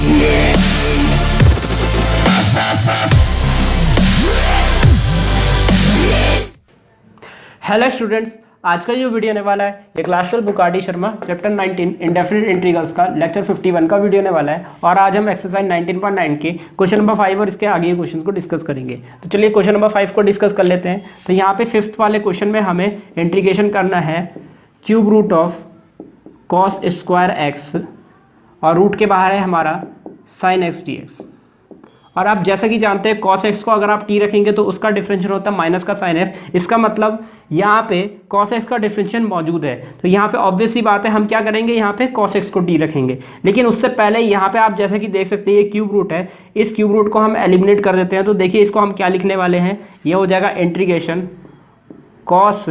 Hello students, आज का जो वीडियो आने वाला है ये class 12 book RD. Sharma chapter 19 indefinite integrals का लेक्चर 51 का वीडियो आने वाला है। और आज हम एक्सरसाइज 19.9 के क्वेश्चन नंबर 5 और इसके आगे के क्वेश्चन को डिस्कस करेंगे। तो चलिए क्वेश्चन नंबर 5 को डिस्कस कर लेते हैं। तो यहाँ पे 5th वाले क्वेश्चन में हमें इंटीग्रेशन करना है cube root of cos square x और रूट के बाहर है हमारा साइन एक्स डी एक्स। और आप जैसा कि जानते हैं cos x को अगर आप t रखेंगे तो उसका डिफरेंशियल होता है माइनस का साइन x। इसका मतलब यहाँ पे cos x का डिफरेंशियल मौजूद है, तो यहाँ पे ऑब्वियस सी बात है हम क्या करेंगे, यहाँ पे cos x को t रखेंगे। लेकिन उससे पहले यहाँ पे आप जैसे कि देख सकते हैं ये क्यूब रूट है, इस क्यूब रूट को हम एलिमिनेट कर देते हैं। तो देखिए इसको हम क्या लिखने वाले हैं, ये हो जाएगा इंटीग्रेशन cos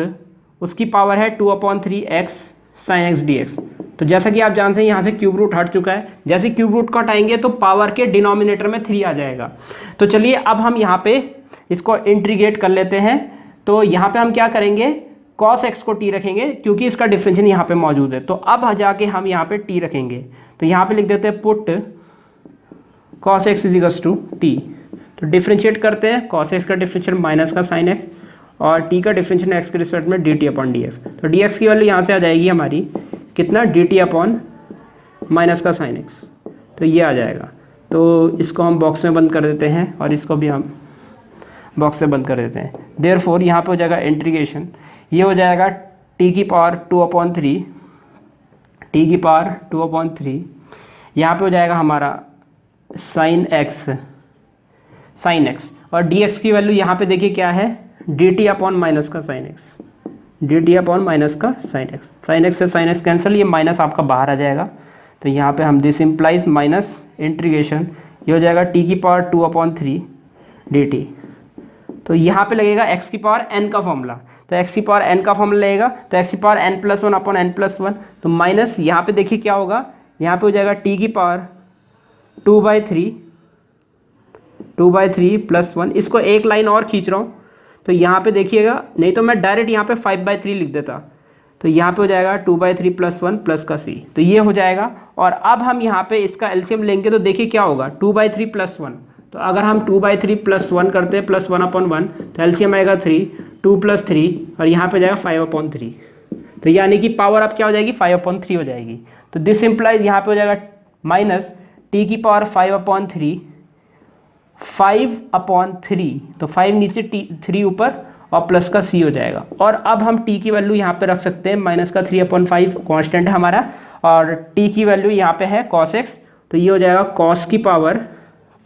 उसकी पावर है 2/3x sin x dx। तो जैसा कि आप जानते हैं यहाँ से क्यूब रूट हट चुका है, जैसे क्यूब रूट को हटाएंगे तो पावर के डिनोमिनेटर में 3 आ जाएगा। तो चलिए अब हम यहाँ पे इसको इंटीग्रेट कर लेते हैं। तो यहाँ पे हम क्या करेंगे, cos x को t रखेंगे क्योंकि इसका डिफरेंशियल यहाँ पे मौजूद है। तो अब जाके हम यहाँ पे t रखेंगे, तो यहाँ पे लिख देते हैं पुट cos x = t। तो डिफ्रेंशिएट करते हैं, cos x का डिफरेंशियल माइनस का साइन x और t का डिफरेंशियल x के रिस्पेक्ट में dt/dx। तो dx की वैल्यू यहाँ से आ जाएगी हमारी कितना, dt/ माइनस का साइन x। तो ये आ जाएगा। तो इसको हम बॉक्स में बंद कर देते हैं और इसको भी हम बॉक्स से बंद कर देते हैं। देयरफॉर यहाँ पे हो जाएगा इंटीग्रेशन, ये हो जाएगा t की पावर 2/3, t की पावर 2/3। यहाँ पे हो जाएगा हमारा साइन x और dx की वैल्यू यहाँ पे देखिए क्या है, dt/ माइनस का साइन x, dt/ माइनस का साइन x। साइन x से साइन x कैंसिल, ये माइनस आपका बाहर आ जाएगा। तो यहाँ पे हम दिस इम्प्लाइज माइनस इंटीग्रेशन, ये हो जाएगा t की पावर 2/3 dt। तो यहाँ पे लगेगा x की पावर n का फॉर्मूला, तो x की पावर n का फॉर्मूला लगेगा, तो x की पावर n+1/n+1। तो माइनस यहाँ पे देखिए क्या होगा, यहाँ पे हो जाएगा t की पावर 2/3 + 1। इसको एक लाइन और खींच रहा हूँ, तो यहाँ पे देखिएगा, नहीं तो मैं डायरेक्ट यहाँ पे 5/3 लिख देता। तो यहाँ पे हो जाएगा 2/3 + 1 प्लस का c, तो ये हो जाएगा। और अब हम यहाँ पे इसका एलसीएम लेंगे तो देखिए क्या होगा, 2/3 + 1। तो अगर हम 2/3 + 1 करते हैं +1/1, तो एलसीएम आएगा 3, 2 + 3 और यहाँ पे जाएगा 5/3। तो यानी कि पावर अब क्या हो जाएगी, 5/3 हो जाएगी। तो दिस इम्प्लाइज यहाँ पे हो जाएगा माइनस t की पावर 5/3, 5/3, तो 5 नीचे 3 ऊपर और प्लस का c हो जाएगा। और अब हम t की वैल्यू यहाँ पे रख सकते हैं, माइनस का 3/5 कांस्टेंट है हमारा, और t की वैल्यू यहाँ पे है cos x। तो ये हो जाएगा cos की पावर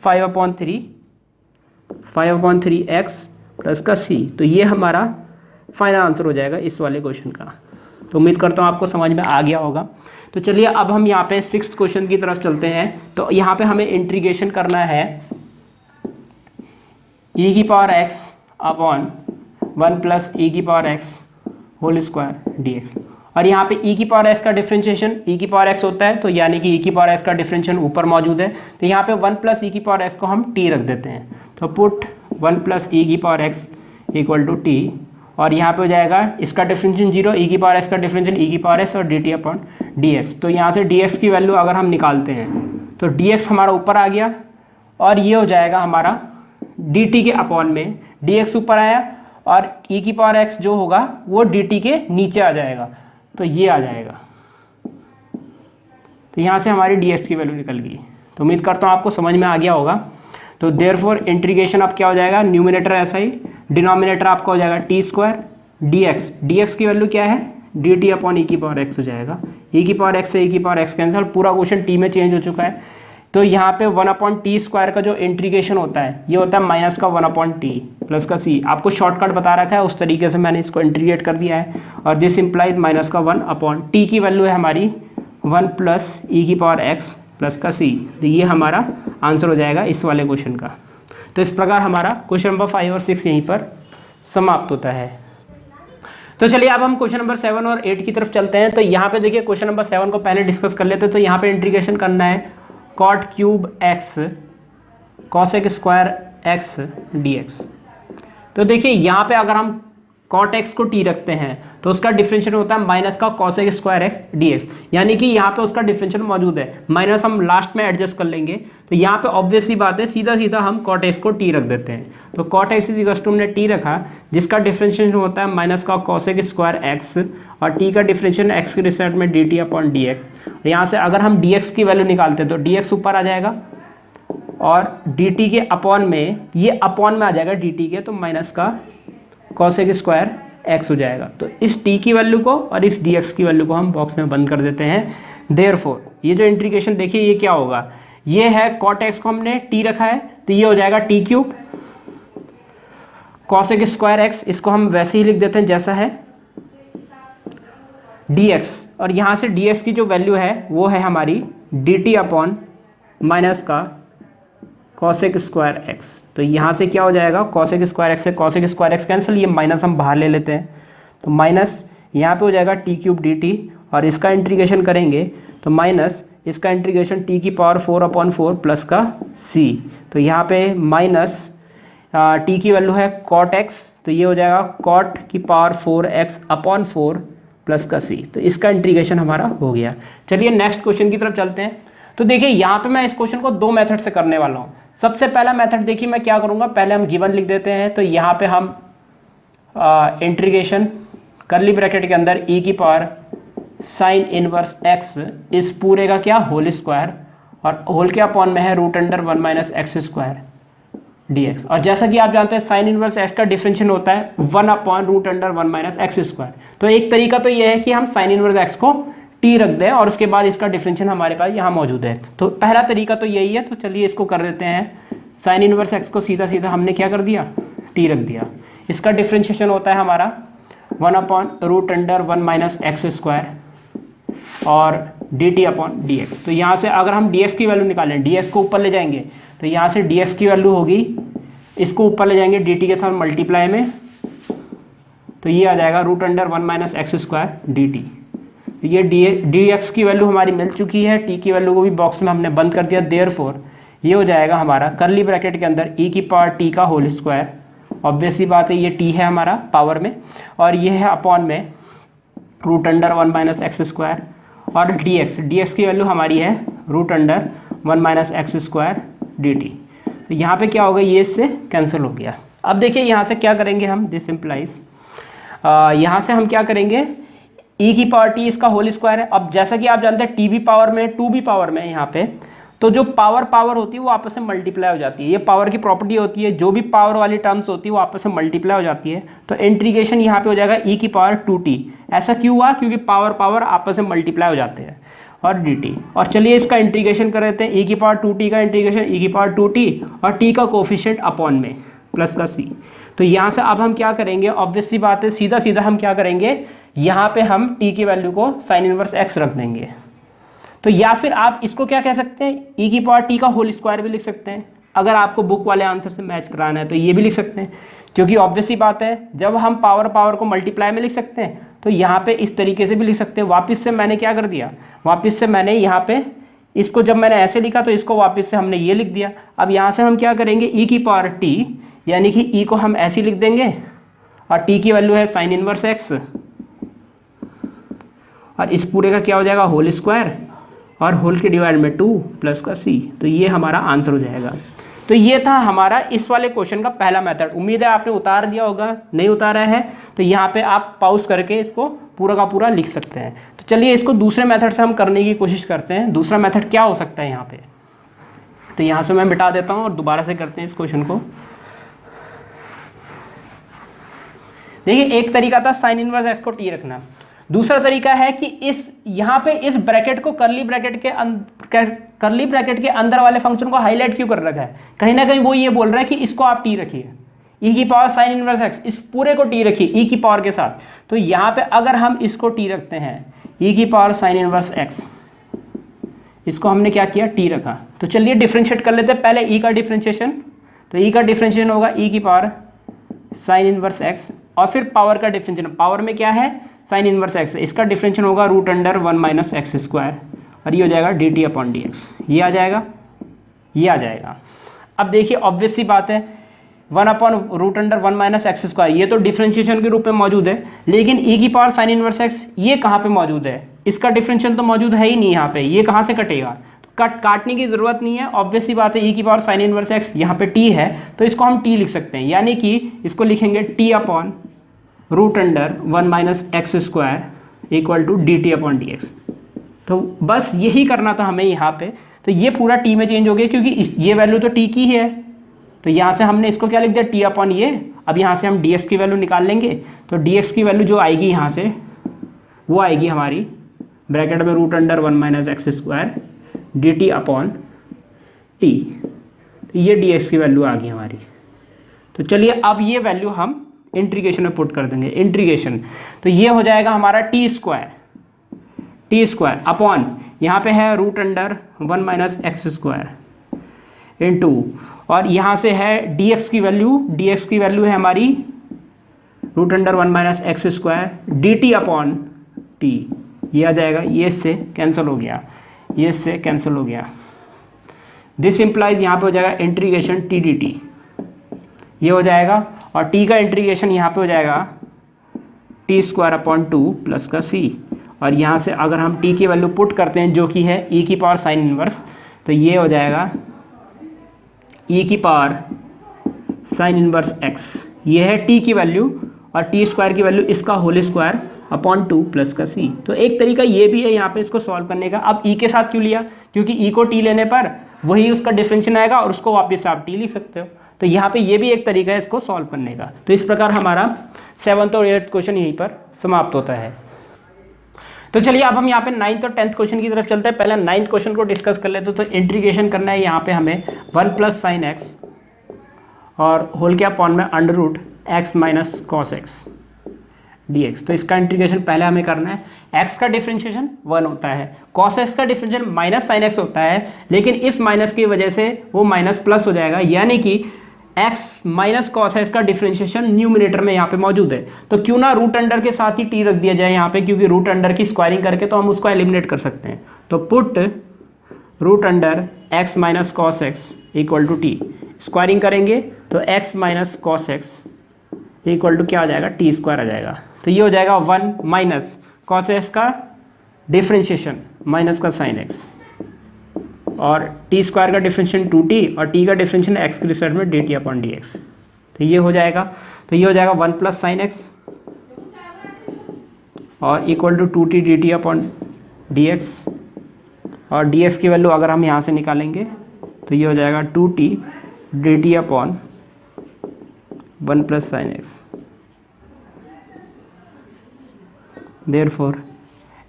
5/3x प्लस का c। तो ये हमारा फाइनल आंसर हो जाएगा इस वाले क्वेश्चन का। तो उम्मीद करता हूँ आपको समझ में आ गया होगा। तो चलिए अब हम यहाँ पे 6th क्वेश्चन की तरफ चलते हैं। तो यहाँ पे हमें इंटीग्रेशन करना है e की पावर x अपॉन 1 + e की power x whole square dx। और यहाँ पे e की पावर x का डिफरेंशिएशन e की पावर x होता है, तो यानी कि e की पावर x का डिफरेंशिएशन ऊपर मौजूद है। तो यहाँ पे 1 + e की पावर x को हम t रख देते हैं। तो पुट 1 + e की पावर x = t, और यहाँ पे हो जाएगा इसका डिफरेंशिएशन 0, e की पावर x का डिफरेंशिएशन e की पावर s और dt/dx। तो यहाँ से dx की वैल्यू अगर हम निकालते हैं तो dx हमारा ऊपर आ गया, और ये हो जाएगा हमारा dt के अपॉन में, dx ऊपर आया और e की पावर x जो होगा वो dt के नीचे आ जाएगा, तो ये आ जाएगा। तो यहाँ से हमारी dx की वैल्यू निकल गई। तो उम्मीद करता हूँ आपको समझ में आ गया होगा। तो देयरफॉर इंटीग्रेशन अब क्या हो जाएगा, न्यूमिनेटर ऐसा ही, डिनोमिनेटर आपका हो जाएगा t² dx। dx की वैल्यू क्या है, dt/e की पावर x हो जाएगा। e की पावर x से e की पावर x कैंसिल, पूरा क्वेश्चन t में चेंज हो चुका है। तो यहाँ पे 1/t² का जो इंटीग्रेशन होता है ये होता है माइनस का 1/t प्लस का c। आपको शॉर्टकट बता रखा है, उस तरीके से मैंने इसको इंटीग्रेट कर दिया है। और दिस इम्प्लाइज माइनस का 1/t की वैल्यू है हमारी 1 + e की पावर x प्लस का c। तो ये हमारा आंसर हो जाएगा इस वाले क्वेश्चन का। तो इस प्रकार हमारा क्वेश्चन नंबर 5 और 6 यहीं पर समाप्त होता है। तो चलिए अब हम क्वेश्चन नंबर 7 और 8 की तरफ चलते हैं। तो यहाँ पे देखिए क्वेश्चन नंबर 7 को पहले डिस्कस कर लेते हैं। तो यहाँ पे इंटीग्रेशन करना है cot³ x cos² x dx। तो देखिए यहाँ पे अगर हम कॉट एक्स को टी रखते हैं तो उसका डिफरेंशियल होता है माइनस का कॉसेक स्क्वायर एक्स डीएक्स, यानी कि यहाँ पे उसका डिफरेंशियल मौजूद है, माइनस हम लास्ट में एडजस्ट कर लेंगे। तो यहाँ पे ऑब्वियस सी बात है, सीधा सीधा हम कॉट एक्स को टी रख देते हैं। तो cot x is equal to हमने टी रखा, जिसका डिफरेंशियल होता है माइनस का कॉसेक स्क्वायर एक्स, और टी का डिफरेंशियल एक्स के रिस्पेक्ट में d t upon d x. यहाँ से अगर हम डी एक्स की वैल्यू निकालते हैं तो डी एक्स ऊपर आ जाएगा और डी टी के अपॉन में, ये अपॉन में आ जाएगा डी टी के, तो माइनस का कॉसेक स्क्वायर एक्स हो जाएगा। तो इस t की वैल्यू को और इस dx की वैल्यू को हम बॉक्स में बंद कर देते हैं। देयरफॉर ये जो इंटीग्रेशन देखिए ये क्या होगा, ये है cot x को हमने t रखा है तो ये हो जाएगा t cube cosec square x, इसको हम वैसे ही लिख देते हैं जैसा है dx, और यहाँ से dx की जो वैल्यू है वो है हमारी dt अपॉन माइनस का कॉसेक स्क्वायर एक्स। तो यहाँ से क्या हो जाएगा, कॉसेक स्क्वायर एक्स से कॉसेक स्क्वायर एक्स कैंसिल, ये माइनस हम बाहर ले लेते हैं तो माइनस यहाँ पे हो जाएगा टी क्यूब डी टी, और इसका इंटीग्रेशन करेंगे तो माइनस इसका इंटीग्रेशन टी की पावर 4/4 प्लस का सी। तो यहाँ पे माइनस टी की वैल्यू है कॉट एक्स, तो ये हो जाएगा कॉट की पावर 4x/4 प्लस का सी। तो इसका इंटीग्रेशन हमारा हो गया। चलिए नेक्स्ट क्वेश्चन की तरफ चलते हैं। तो देखिए यहाँ पे मैं इस क्वेश्चन को दो मेथड से करने वाला हूँ। सबसे पहला मेथड देखिए मैं क्या करूँगा, पहले हम गिवन लिख देते हैं, तो यहाँ पे हम इंटीग्रेशन करली ब्रैकेट के अंदर e की पावर साइन इनवर्स x इस पूरे का क्या होल स्क्वायर, और होल के अपॉन में है √1 माइनस एक्स स्क्वायर dx। और जैसा कि आप जानते हैं साइन इनवर्स x का डिफरेंशियल होता है 1/√1 माइनस एक्स स्क्वायर। तो एक तरीका तो ये है कि हम साइन इनवर्स x को t रख दें और उसके बाद इसका डिफरेंशियल हमारे पास यहाँ मौजूद है। तो पहला तरीका तो यही है। तो चलिए इसको कर देते हैं, साइन इनवर्स x को सीधा सीधा हमने क्या कर दिया, t रख दिया। इसका डिफरेंशिएशन होता है हमारा 1/√1 माइनस एक्स स्क्वायर और dt अपॉन dx। तो यहाँ से अगर हम dx की वैल्यू निकालें, dx को ऊपर ले जाएंगे तो यहाँ से dx की वैल्यू होगी, इसको ऊपर ले जाएंगे dt के साथ मल्टीप्लाई में, तो ये आ जाएगा √1 माइनस एक्स स्क्वायर dt। ये dx की वैल्यू हमारी मिल चुकी है, t की वैल्यू को भी बॉक्स में हमने बंद कर दिया। देयरफॉर ये हो जाएगा हमारा करली ब्रैकेट के अंदर e की पावर t का होल स्क्वायर, ऑब्वियस सी बात है ये t है हमारा पावर में, और ये है अपॉन में √1 माइनस एक्स स्क्वायर, और dx की वैल्यू हमारी है √1 माइनस एक्स स्क्वायर dt। तो यहाँ पे क्या होगा, ये इससे कैंसिल हो गया। अब देखिए यहाँ से क्या करेंगे हम, दिस इम्प्लाइज यहाँ से हम क्या करेंगे, e की पावर t इसका होल स्क्वायर है। अब जैसा कि आप जानते हैं t भी पावर में 2 भी पावर में, यहाँ पे तो जो पावर होती है वो आपस में मल्टीप्लाई हो जाती है। ये पावर की प्रॉपर्टी होती है, जो भी पावर वाली टर्म्स होती है वो आपस में मल्टीप्लाई हो जाती है। तो इंटीग्रेशन यहाँ पे हो जाएगा e की पावर 2t। ऐसा क्यों हुआ, क्योंकि पावर आपस में मल्टीप्लाई हो जाते हैं, और dt। और चलिए इसका इंटीग्रेशन कर देते हैं, e की पावर 2t का इंटीग्रेशन e की पावर 2t और t का कोफिशिएंट अपॉन में प्लस का c। तो यहाँ से अब हम क्या करेंगे, ऑब्वियस सी बात है, सीधा सीधा हम क्या करेंगे, यहाँ पे हम t की वैल्यू को साइन इनवर्स x रख देंगे। तो या फिर आप इसको क्या कह सकते हैं, e की पावर t का होल स्क्वायर भी लिख सकते हैं। अगर आपको बुक वाले आंसर से मैच कराना है तो ये भी लिख सकते हैं, क्योंकि ऑब्वियस सी बात है जब हम पावर को मल्टीप्लाई में लिख सकते हैं तो यहाँ पे इस तरीके से भी लिख सकते हैं। वापस से मैंने क्या कर दिया, वापस से मैंने यहाँ पे इसको जब मैंने ऐसे लिखा तो इसको वापस से हमने ये लिख दिया। अब यहाँ से हम क्या करेंगे, e की पावर t यानी कि e को हम ऐसे लिख देंगे, और t की वैल्यू है साइन इनवर्स x, और इस पूरे का क्या हो जाएगा, होल स्क्वायर, और होल के डिवाइड में 2 प्लस का c। तो ये हमारा आंसर हो जाएगा। तो ये था हमारा इस वाले क्वेश्चन का पहला मेथड। उम्मीद है आपने उतार दिया होगा, नहीं उतारा है तो यहाँ पे आप पॉज करके इसको पूरा का पूरा लिख सकते हैं। तो चलिए इसको दूसरे मेथड से हम करने की कोशिश करते हैं। दूसरा मेथड क्या हो सकता है यहाँ पे, तो यहाँ से मैं मिटा देता हूँ और दोबारा से करते हैं इस क्वेश्चन को। देखिए एक तरीका था साइन इनवर्स एक्स को टी रखना, दूसरा तरीका है कि इस यहाँ पे इस ब्रैकेट को करली ब्रैकेट के अंदर वाले फंक्शन को हाईलाइट क्यों कर रखा है, कहीं ना कहीं वो ये बोल रहा है कि इसको आप टी रखिए, e की पावर साइन इनवर्स एक्स इस पूरे को टी रखिए e की पावर के साथ। तो यहाँ पे अगर हम इसको टी रखते हैं, e की पावर साइन इनवर्स एक्स, इसको हमने क्या किया, टी रखा। तो चलिए डिफ्रेंशिएट कर लेते हैं पहले e का डिफ्रेंशिएशन। तो e का डिफ्रेंशिएशन होगा e की पावर साइन इनवर्स एक्स, और फिर पावर का डिफ्रेंशिएशन, पावर में क्या है साइन इनवर्स एक्स, इसका डिफरेंशियल होगा √1 माइनस एक्स स्क्वायर, और ये हो जाएगा dt अपॉन dx। ये आ जाएगा, ये आ जाएगा। अब देखिए ऑब्वियस सी बात है, 1/√(1 - x²। ये तो डिफरेंशिएशन के रूप में मौजूद है, लेकिन e sin इनवर्स x ये कहाँ पे मौजूद है? इसका डिफरेंशिएशन तो मौजूद है ही नहीं यहाँ पे, ये कहाँ से कटेगा? तो काटने की ज़रूरत नहीं है, ऑब्वियस सी बात है। e sin इनवर्स x यहाँ पे t है, तो इसको हम t लिख सकते हैं, यानी कि इसको लिखेंगे t/√(1 - x² = dt/dx। तो बस यही करना था हमें यहाँ पे। तो ये पूरा t में चेंज हो गया, क्योंकि ये वैल्यू तो t की ही है, तो यहाँ से हमने इसको क्या लिख दिया, t/, ये। अब यहाँ से हम dx की वैल्यू निकाल लेंगे, तो dx की वैल्यू जो आएगी यहाँ से, वो आएगी हमारी ब्रैकेट में √1 - x² dt/t। तो ये dx की वैल्यू आ गई हमारी। तो चलिए अब ये वैल्यू हम इंटीग्रेशन में पुट कर देंगे, इंटीग्रेशन। तो ये हो जाएगा हमारा t² अपॉन, यहाँ पे है √1 - x² इंटू, और यहाँ से है dx की वैल्यू है हमारी √1 - x² dt/t। ये आ जाएगा, ये इससे कैंसिल हो गया, ये इससे कैंसिल हो गया। दिस इम्प्लाइज यहाँ पे हो जाएगा इंटीग्रेशन t dt, ये हो जाएगा, और t का इंटीग्रेशन यहाँ पे हो जाएगा t²/2 प्लस का c। और यहाँ से अगर हम t की वैल्यू पुट करते हैं जो कि है e sin इनवर्स, तो ये हो जाएगा e sin इनवर्स x, ये है t की वैल्यू, और t² की वैल्यू इसका होल² प्लस का c। तो एक तरीका ये भी है यहाँ पे इसको सॉल्व करने का। अब e के साथ क्यों लिया? क्योंकि e को t लेने पर वही उसका डिफरेंशिएशन आएगा, और उसको वापस आप t लिख सकते हो। तो यहाँ पे ये भी एक तरीका है इसको सॉल्व करने का। तो इस प्रकार हमारा 7th और 8th क्वेश्चन यहीं पर समाप्त होता है। तो चलिए अब हम यहाँ पे 9th और 10th क्वेश्चन की तरफ चलते हैं। पहले 9th क्वेश्चन को डिस्कस कर लेते हैं। तो इंटीग्रेशन करना है यहाँ पे हमें 1 + sin x और होल के अपॉन में √x - cos x dx। तो इसका इंटीग्रेशन पहले हमें करना है। x का डिफरेंशिएशन 1 होता है, cos x का डिफरेंशिएशन -sin x होता है, लेकिन इस माइनस की वजह से वो माइनस प्लस हो जाएगा, यानी कि x - cos x का डिफरेंशिएशन न्यूमिनेटर में यहाँ पे मौजूद है। तो क्यों ना √अंडर के साथ ही t रख दिया जाए यहाँ पे, क्योंकि √अंडर की स्क्वायरिंग करके तो हम उसको एलिमिनेट कर सकते हैं। तो put √x - cos x = t, squaring करेंगे तो x - cos x = क्या आ जाएगा, t² आ जाएगा। तो ये हो जाएगा 1 - cos x का डिफरेंशिएशन माइनस का sin x, और t² का डिफरेंशिएशन 2t, और t का डिफरेंशिएशन x के रिस्पेक्ट में dt/dx। तो ये हो जाएगा, 1 + sin x और = 2t dt/dx, और dx की वैल्यू अगर हम यहाँ से निकालेंगे तो ये हो जाएगा 2t dt/1 + sin x। Therefore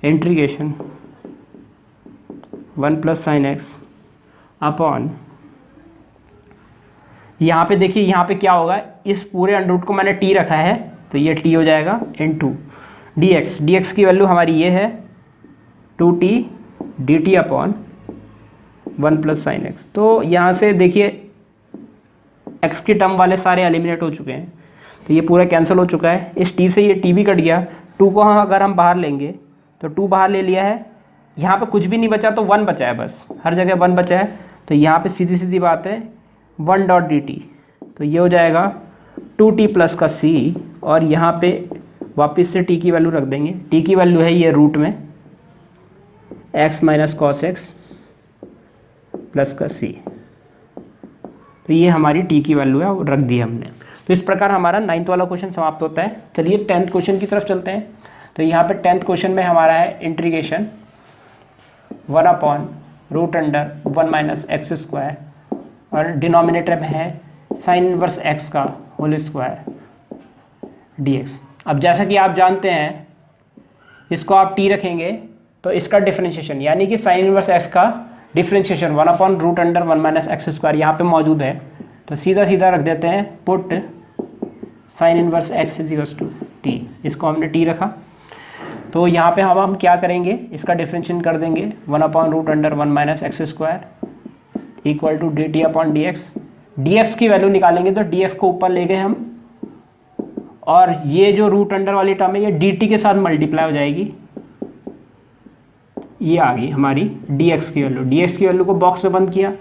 integration 1 + sin x upon, यहाँ पे देखिए यहाँ पे क्या होगा, इस पूरे अंडर को मैंने t रखा है, तो ये t हो जाएगा इनटू dx की वैल्यू हमारी ये है 2t dt/1 + sin x। तो यहाँ से देखिए x की टर्म वाले सारे एलिमिनेट हो चुके हैं, तो ये पूरा कैंसिल हो चुका है। इस t से ये t भी कट गया, 2 को अगर हम बाहर लेंगे तो 2 बाहर ले लिया है, यहाँ पे कुछ भी नहीं बचा, तो 1 बचा है, बस हर जगह 1 बचा है। तो यहाँ पे सीधी सीधी बात है 1.dt, तो ये हो जाएगा 2t प्लस का c, और यहाँ पे वापस से t की वैल्यू रख देंगे। t की वैल्यू है ये रूट में x - cos x प्लस का c। तो ये हमारी t की वैल्यू है, वो रख दी हमने। तो इस प्रकार हमारा 9th वाला क्वेश्चन समाप्त होता है। चलिए 10th क्वेश्चन की तरफ चलते हैं। तो यहाँ पे 10th क्वेश्चन में हमारा है इंटीग्रेशन 1/√1 - x², और डिनोमिनेटर में है sin इनवर्स x का होल² dx। अब जैसा कि आप जानते हैं, इसको आप t रखेंगे तो इसका डिफरेंशिएशन, यानी कि sin इनवर्स x का डिफरेंशिएशन 1/√1 - x² यहाँ पे मौजूद है। तो सीधा सीधा रख देते हैं, put sin inverse x = t, इसको हमने t रखा। तो यहाँ पे हम क्या करेंगे, इसका डिफरेंशिएशन कर देंगे 1/√1 - x² = dt/dx। dx की वैल्यू निकालेंगे तो dx को ऊपर ले गए हम, और ये जो √अंडर वाली टर्म है ये dt के साथ मल्टीप्लाई हो जाएगी। ये आ गई हमारी dx की वैल्यू। dx की वैल्यू को बॉक्स में बंद किया,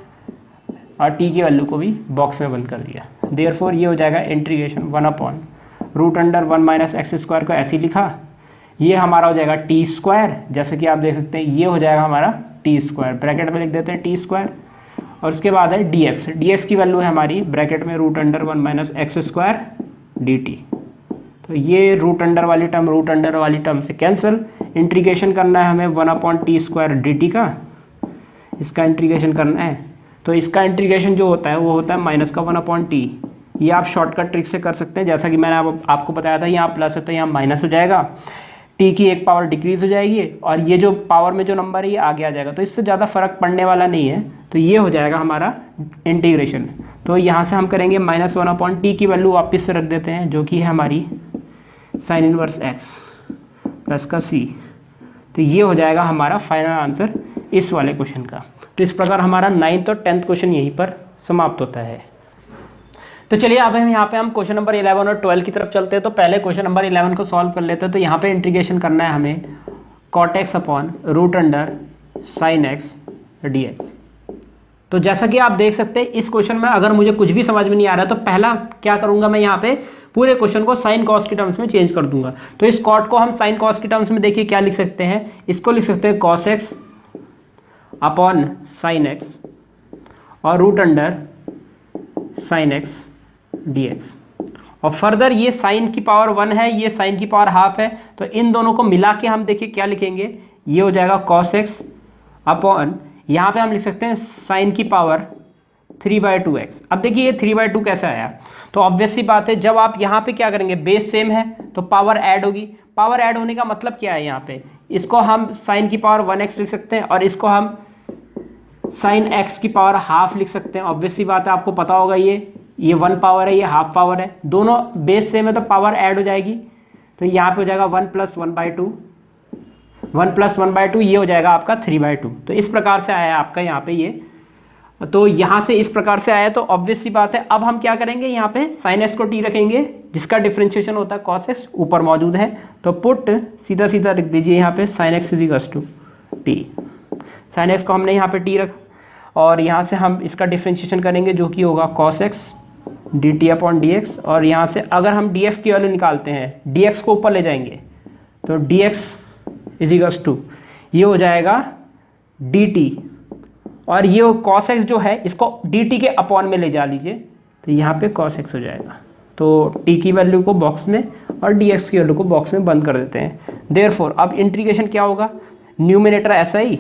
और t की वैल्यू को भी बॉक्स में बंद कर दिया। देयरफॉर ये हो जाएगा इंटीग्रेशन 1/√(1 - x² को ऐसे ही लिखा, ये हमारा हो जाएगा t², जैसे कि आप देख सकते हैं ये हो जाएगा हमारा t², ब्रैकेट में लिख देते हैं t², और उसके बाद है dx की वैल्यू है हमारी ब्रैकेट में √(1 - x² dt। तो ये रूट वाली टर्म से कैंसिल, इंटीग्रेशन करना है हमें 1/t² dt का, इसका इंटीग्रेशन करना है। तो इसका इंटीग्रेशन जो होता है वो होता है -1/t। ये आप शॉर्टकट ट्रिक से कर सकते हैं, जैसा कि मैंने आपको बताया था, यहाँ प्लस है तो यहाँ माइनस हो जाएगा, t की एक पावर डिक्रीज हो जाएगी और ये जो पावर में जो नंबर है ये आगे आ जाएगा, तो इससे ज़्यादा फर्क पड़ने वाला नहीं है। तो ये हो जाएगा हमारा इंटीग्रेशन। तो यहाँ से हम करेंगे -1/t की वैल्यू वापस से रख देते हैं, जो कि है हमारी sin इनवर्स x प्लस का c। तो ये हो जाएगा हमारा फाइनल आंसर इस वाले क्वेश्चन का। तो इस प्रकार हमारा 9th और 10th क्वेश्चन यहीं पर समाप्त होता है। तो चलिए अब हम यहाँ पे क्वेश्चन नंबर 11 और 12 की तरफ चलते हैं। तो पहले क्वेश्चन नंबर 11 को सॉल्व कर लेते हैं। तो यहाँ पे इंटीग्रेशन करना है हमें cot x upon √sin x dx। तो जैसा कि आप देख सकते हैं इस क्वेश्चन में अगर मुझे कुछ भी समझ में नहीं आ रहा है तो पहला क्या करूंगा, मैं यहाँ पे पूरे क्वेश्चन को साइन कॉस की टर्म्स में चेंज कर दूंगा। तो इस कॉट को हम साइन कॉस की टर्म्स में देखिए क्या लिख सकते हैं, इसको लिख सकते हैं cos x upon sine x और √sin x dx। और फर्दर ये साइन की पावर 1 है, ये साइन की पावर हाफ है, तो इन दोनों को मिला के हम देखिए क्या लिखेंगे, ये हो जाएगा cos x अपॉन, यहाँ पे हम लिख सकते हैं साइन की पावर 3/2x। अब देखिए ये 3/2 कैसे आया, तो ऑब्वियस सी बात है जब आप यहाँ पे क्या करेंगे, बेस सेम है तो पावर ऐड होगी। पावर ऐड होने का मतलब क्या है, यहाँ पे इसको हम साइन की पावर 1x लिख सकते हैं और इसको हम साइन x की पावर हाफ लिख सकते हैं। ऑब्वियस सी बात है, आपको पता होगा ये 1 पावर है, ये हाफ पावर है, दोनों बेस सेम है तो पावर ऐड हो जाएगी। तो यहाँ पे हो जाएगा 1 + 1/2, ये हो जाएगा आपका 3/2। तो इस प्रकार से आया आपका यहाँ पे ये, तो यहाँ से इस प्रकार से आया। तो ऑब्वियस सी बात है अब हम क्या करेंगे, यहाँ पे sin x को t रखेंगे, जिसका डिफ्रेंशिएशन होता है cos x, ऊपर मौजूद है। तो पुट सीधा सीधा लिख दीजिए यहाँ पे sin x = t। sin x को हमने यहाँ पे t रख, और यहाँ से हम इसका डिफ्रेंशिएशन करेंगे जो कि होगा cos x dt/dx। और यहाँ से अगर हम dx की वैल्यू निकालते हैं, dx को ऊपर ले जाएंगे तो dx = ये हो जाएगा dt, और ये cos x जो है इसको dt के अपॉन में ले जा लीजिए, तो यहाँ पे cos x हो जाएगा। तो t की वैल्यू को बॉक्स में और dx की वैल्यू को बॉक्स में बंद कर देते हैं। देयरफॉर अब इंटीग्रेशन क्या होगा, न्यूमिनेटर ऐसा ही,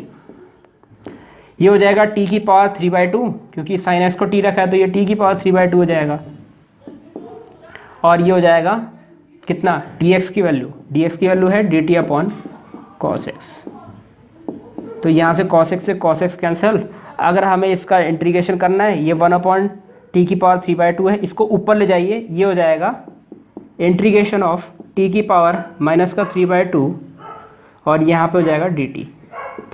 ये हो जाएगा t की पावर 3/2, क्योंकि sin x को t रखा है तो ये t की पावर 3/2 हो जाएगा। और ये हो जाएगा कितना, dx की वैल्यू है dt/cos x। तो यहाँ से cos x कैंसिल। अगर हमें इसका इंटीग्रेशन करना है, ये 1/t की पावर 3/2 है, इसको ऊपर ले जाइए, ये हो जाएगा इंटीग्रेशन ऑफ t की पावर -3/2 और यहाँ पे हो जाएगा dt।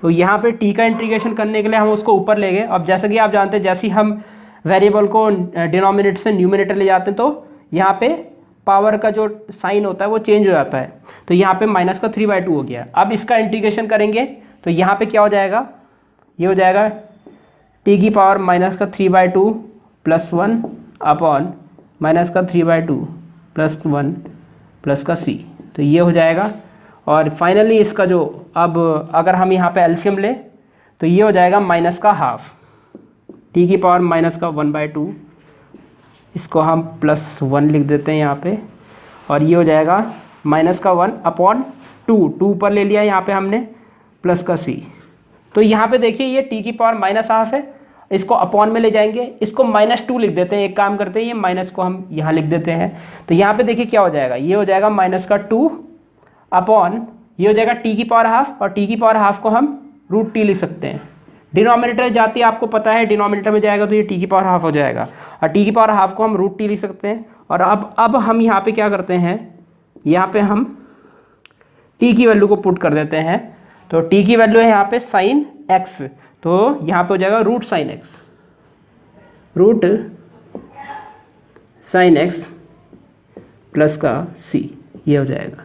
तो यहाँ पे t का इंटीग्रेशन करने के लिए हम उसको ऊपर ले गए। अब जैसे कि आप जानते हैं, जैसे ही हम वेरिएबल को डिनोमिनेटर से न्यूमिनेटर ले जाते हैं तो यहाँ पे पावर का जो साइन होता है वो चेंज हो जाता है। तो यहाँ पे -3/2 हो गया। अब इसका इंटीग्रेशन करेंगे तो यहाँ पे क्या हो जाएगा, ये हो जाएगा t की पावर -3/2 + 1 अपॉन -3/2 + 1 प्लस का c। तो ये हो जाएगा। और फाइनली इसका जो, अब अगर हम यहाँ पे एलसीएम ले तो ये हो जाएगा -½ t की पावर -1/2, इसको हम +1 लिख देते हैं यहाँ पे, और ये हो जाएगा -1 अपॉन 2 पर ले लिया यहाँ पे हमने, प्लस का c। तो यहाँ पे देखिए ये t की पावर -½ है, इसको अपॉन में ले जाएंगे, इसको -2 लिख देते हैं। एक काम करते हैं, ये माइनस को हम यहाँ लिख देते हैं। तो यहाँ पे देखिए क्या हो जाएगा, ये हो जाएगा -2 अपॉन, ये हो जाएगा t की पावर हाफ, और t की पावर हाफ को हम √t लिख सकते हैं। डिनोमिनेटर जाती है, आपको पता है डिनोमिनेटर में जाएगा तो ये t की पावर हाफ हो जाएगा, और t की पावर हाफ को हम √t लिख सकते हैं। और अब हम यहाँ पे क्या करते हैं, यहाँ पे हम t की वैल्यू को पुट कर देते हैं। तो t की वैल्यू है यहाँ पे sin x, तो यहाँ पे हो जाएगा √sin x प्लस का c, ये हो जाएगा।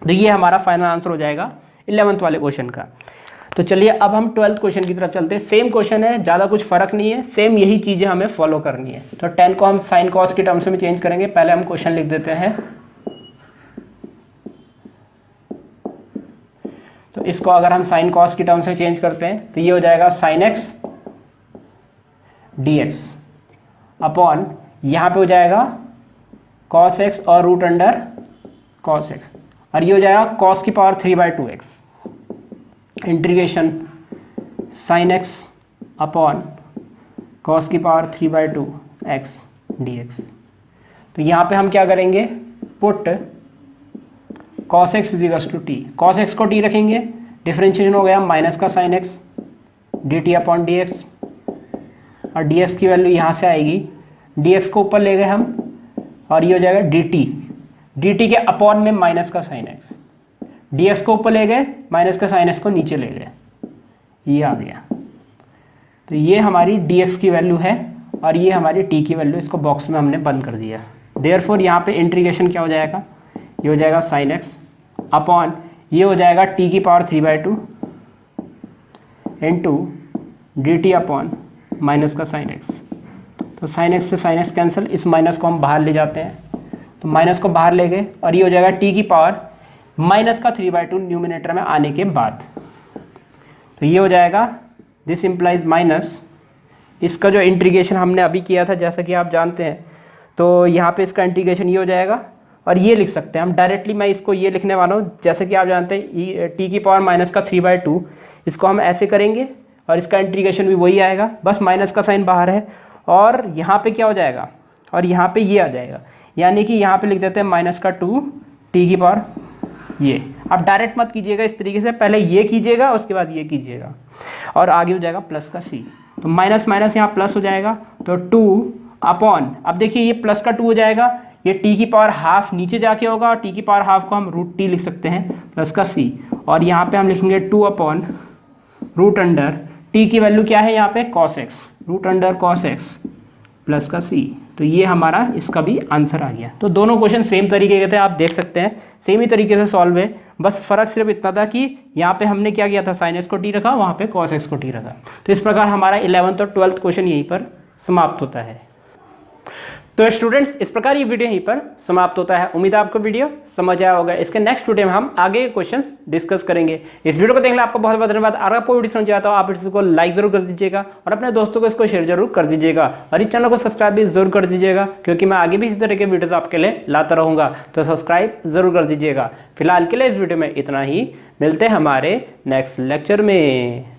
तो ये हमारा फाइनल आंसर हो जाएगा 11th वाले क्वेश्चन का। तो चलिए अब हम 12th क्वेश्चन की तरफ चलते हैं। सेम क्वेश्चन है, ज़्यादा कुछ फर्क नहीं है, सेम यही चीज़ें हमें फॉलो करनी है। तो 10 को हम साइन कॉस की टर्म्स में चेंज करेंगे। पहले हम क्वेश्चन लिख देते हैं। तो इसको अगर हम साइन कॉस की टर्म्स में चेंज करते हैं तो ये हो जाएगा sine x d x upon यहाँ पे हो जाएगा कॉस एक्स और रूट अंडर कॉस एक्स, और ये हो जाएगा कॉस की power 3/2x integration sine x upon cos की पावर 3/2x dx। तो यहाँ पे हम क्या करेंगे, put cos x is equals to t, cos x को टी रखेंगे, डिफरेंशिएशन हो गया माइनस का sign x D t upon d x, और डी एक्स की वैल्यू यहाँ से आएगी, डी एक्स को ऊपर ले गए हम और ये हो जाएगा डी टी के अपॉन में माइनस का साइन एक्स, डी एक्स को ऊपर ले गए, माइनस का साइन एक्स को नीचे ले गए, ये आ गया। तो ये हमारी डी एक्स की वैल्यू है और ये हमारी टी की वैल्यू, इसको बॉक्स में हमने बंद कर दिया। देयरफॉर यहाँ पे इंटीग्रेशन क्या हो जाएगा, ये हो जाएगा साइन एक्स अपॉन ये हो जाएगा टी की power 3/2 into D t upon minus का साइन एक्स। तो साइन एक्स से साइन एक्स कैंसिल, इस माइनस को हम बाहर ले जाते हैं, तो माइनस को बाहर ले गए और ये हो जाएगा टी की पावर माइनस का 3/2 न्यूमिनेटर में आने के बाद। तो ये हो जाएगा दिस इम्प्लाइज माइनस, इसका जो इंटीग्रेशन हमने अभी किया था जैसा कि आप जानते हैं, तो यहाँ पे इसका इंटीग्रेशन ये हो जाएगा और ये लिख सकते हैं हम डायरेक्टली। मैं इसको ये लिखने वाला हूँ, जैसे कि आप जानते हैं टी की पावर माइनस का 3/2, इसको हम ऐसे करेंगे और इसका इंटीग्रेशन भी वही आएगा, बस माइनस का साइन बाहर है और यहाँ पे क्या हो जाएगा, और यहाँ पे ये आ जाएगा, यानी कि यहाँ पे लिख देते हैं माइनस का 2 टी की पावर ये। आप डायरेक्ट मत कीजिएगा इस तरीके से, पहले ये कीजिएगा उसके बाद ये कीजिएगा, और आगे हो जाएगा प्लस का सी। तो माइनस माइनस यहाँ प्लस हो जाएगा, तो 2 अपॉन, अब देखिए ये प्लस का 2 हो जाएगा, ये टी की पावर हाफ नीचे जाके होगा और टी की पावर हाफ को हम रूट टी लिख सकते हैं प्लस का सी, और यहाँ पे हम लिखेंगे 2 अपॉन रूट अंडर टी की वैल्यू क्या है यहाँ पे cos X, root under cos X plus का सी। तो ये हमारा इसका भी आंसर आ गया। तो दोनों क्वेश्चन सेम तरीके के थे, आप देख सकते हैं सेम ही तरीके से सॉल्व है, बस फ़र्क सिर्फ इतना था कि यहाँ पे हमने क्या किया था, साइन एक्स को टी रखा, वहाँ पे कॉस एक्स को टी रखा। तो इस प्रकार हमारा 11th और 12th क्वेश्चन यहीं पर समाप्त होता है। तो स्टूडेंट्स इस प्रकार ये वीडियो यहीं पर समाप्त होता है। उम्मीद है आपको वीडियो समझ आया होगा। इसके नेक्स्ट वीडियो में हम आगे के क्वेश्चंस डिस्कस करेंगे। इस वीडियो को देखने आपको बहुत बहुत धन्यवाद। अगर आपको वीडियो समझ आता हो आप इसको लाइक जरूर कर दीजिएगा और अपने दोस्तों को इसको शेयर जरूर कर दीजिएगा, और इस चैनल को सब्सक्राइब भी जरूर कर दीजिएगा, क्योंकि मैं आगे भी इसी तरह के वीडियोज आपके लिए लाता रहूँगा। तो सब्सक्राइब जरूर कर दीजिएगा। फिलहाल के लिए इस वीडियो में इतना ही, मिलते हैं हमारे नेक्स्ट लेक्चर में।